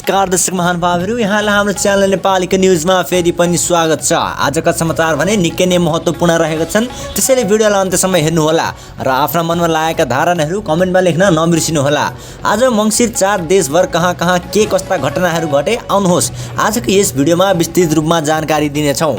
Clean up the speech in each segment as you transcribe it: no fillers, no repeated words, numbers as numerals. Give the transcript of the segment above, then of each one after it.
नमस्कार दर्शक महानुभावहरू, यहाँलाई हाम्रो च्यानल नेपालीको न्युजमा फेरि पनि स्वागत छ। आजका समाचार भने निकै नै महत्त्वपूर्ण रहेका छन्, त्यसैले भिडियोलाई अन्त्यसम्म हेर्नुहोला र आफ्ना मनमा लागेका धारणाहरू कमेन्टमा लेख्न नबिर्सिनुहोला। आज मङ्सिर 4 देशभर कहाँ कहाँ के कस्ता घटनाहरू घटे, आउनुहोस् आजको यस भिडियोमा विस्तृत रूपमा जानकारी दिनेछौँ।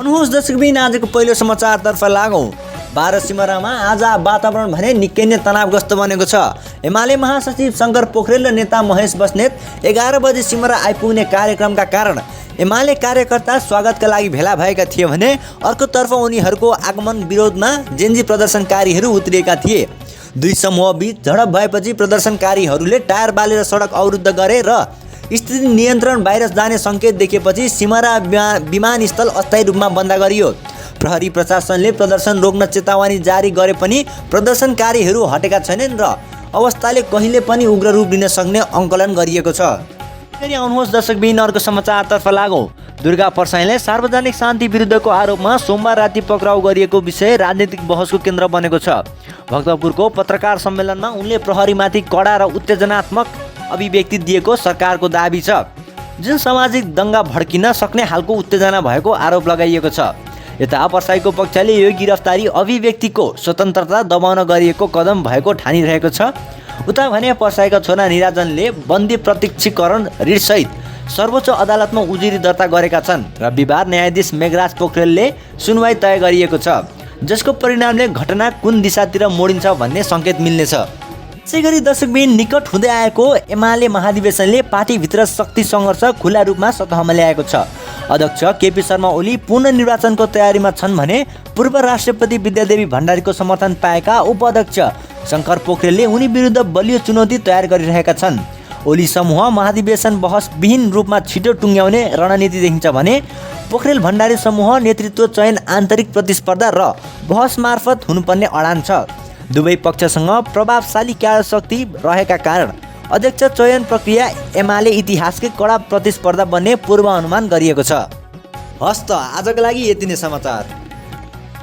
आउनुहोस् दर्शकबिन आजको पहिलो समाचारतर्फ लागौँ। बारसिमरामा आज वातावरण भने निकै नै तनावग्रस्त बनेको छ। एमाले महासचिव शङ्कर पोखरेल र नेता महेश बस्नेत 11 बजे सिमरा आइपुग्ने कार्यक्रमका कारण एमाले कार्यकर्ता स्वागतका लागि भेला भएका थिए भने अर्कोतर्फ उनीहरूको आगमन विरोधमा जेन्जी प्रदर्शनकारीहरू उत्रिएका थिए। दुई समूहबीच झडप भएपछि प्रदर्शनकारीहरूले टायर बालेर सडक अवरुद्ध गरे र स्थिति नियन्त्रण बाहिर जाने सङ्केत देखेपछि सिमरा विमानस्थल अस्थायी रूपमा बन्द गरियो। प्रहरी प्रशासनले प्रदर्शन रोक्न चेतावनी जारी गरे पनि प्रदर्शनकारीहरू हटेका छैनन् र अवस्थाले कहिले पनि उग्र रूप लिन सक्ने अङ्कलन गरिएको छ। फेरि आउनुहोस् दर्शकबिन अर्को समाचारतर्फ लागौँ। दुर्गा परसाईले सार्वजनिक शान्ति विरुद्धको आरोपमा सोमबार राति पक्राउ गरिएको विषय राजनीतिक बहसको केन्द्र बनेको छ। भक्तपुरको पत्रकार सम्मेलनमा उनले प्रहरीमाथि कडा र उत्तेजनात्मक अभिव्यक्ति दिएको सरकारको दाबी छ, जुन सामाजिक दङ्गा भड्किन सक्ने हालको उत्तेजना भएको आरोप लगाइएको छ। यता परसाईको पक्षले यो गिरफ्तारी अभिव्यक्तिको स्वतन्त्रता दबाउन गरिएको कदम भएको ठानिरहेको छ। उता भने परसाईका छोरा निराजनले बन्दी प्रत्यक्षीकरण रिटसहित सर्वोच्च अदालतमा उजुरी दर्ता गरेका छन् र विवाद न्यायाधीश मेघराज पोखरेलले सुनवाई तय गरिएको छ, जसको परिणामले घटना कुन दिशातिर मोडिन्छ भन्ने सङ्केत मिल्नेछ। त्यसैगरी दर्शकबिन निकट हुँदै आएको एमाले महाधिवेशनले पार्टीभित्र शक्ति सङ्घर्ष खुला रूपमा सतहमा ल्याएको छ। अध्यक्ष केपी शर्मा ओली पुनर्निर्वाचनको तयारीमा छन् भने पूर्व राष्ट्रपति विद्यादेवी भण्डारीको समर्थन पाएका उपाध्यक्ष शङ्कर पोखरेलले उनी विरुद्ध बलियो चुनौती तयार गरिरहेका छन्। ओली समूह महाधिवेशन बहसविहीन रूपमा छिटो टुङ्ग्याउने रणनीति देखिन्छ भने पोखरेल भण्डारी समूह नेतृत्व चयन आन्तरिक प्रतिस्पर्धा र बहस मार्फत हुनुपर्ने अडान छ। दुवै पक्षसँग प्रभावशाली कार्यशक्ति रहेका कारण अध्यक्ष चयन प्रक्रिया एमाले इतिहासकै कडा प्रतिस्पर्धा बन्ने पूर्वानुमान गरिएको छ। हस्त आजको लागि यति नै समाचार।